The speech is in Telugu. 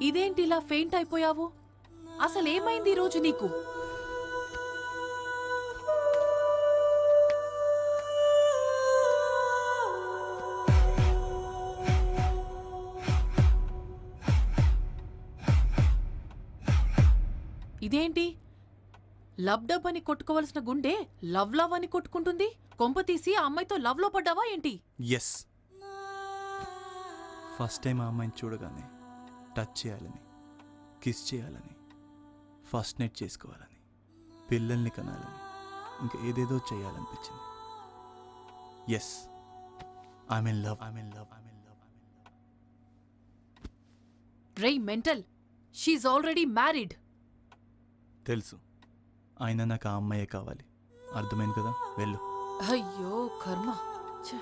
ఇదేంటిలా ఫెయింట్ అయిపోయావు? అసలేమైంది ఈరోజు నీకు? ఇదేంటి? లవ్ డబ్ అని కొట్టుకోవలసిన గుండె లవ్ లవ్ అని కొట్టుకుంటుంది. కొంప తీసి ఆ అమ్మాయితో లవ్ లో పడ్డావా ఏంటి? ఎస్, ఫస్ట్ టైం ఆ అమ్మాయిని చూడగానే టచ్ చేయాలని, కిస్ చేయాలని, ఫస్ట్ నైట్ చేసుకోవాలని, పిల్లల్ని కనాలని, ఇంకా ఏదేదో చేయాలనిపించింది. Yes, I'm in love. రేయ్ మెంటల్, షీఈ్ ఆల్రెడీ మ్యారీడ్. తెలుసు, అయినా నాకు ఆ అమ్మాయే కావాలి. అర్థమైంది కదా, వెళ్ళు. అయ్యో కర్మ. ఛ.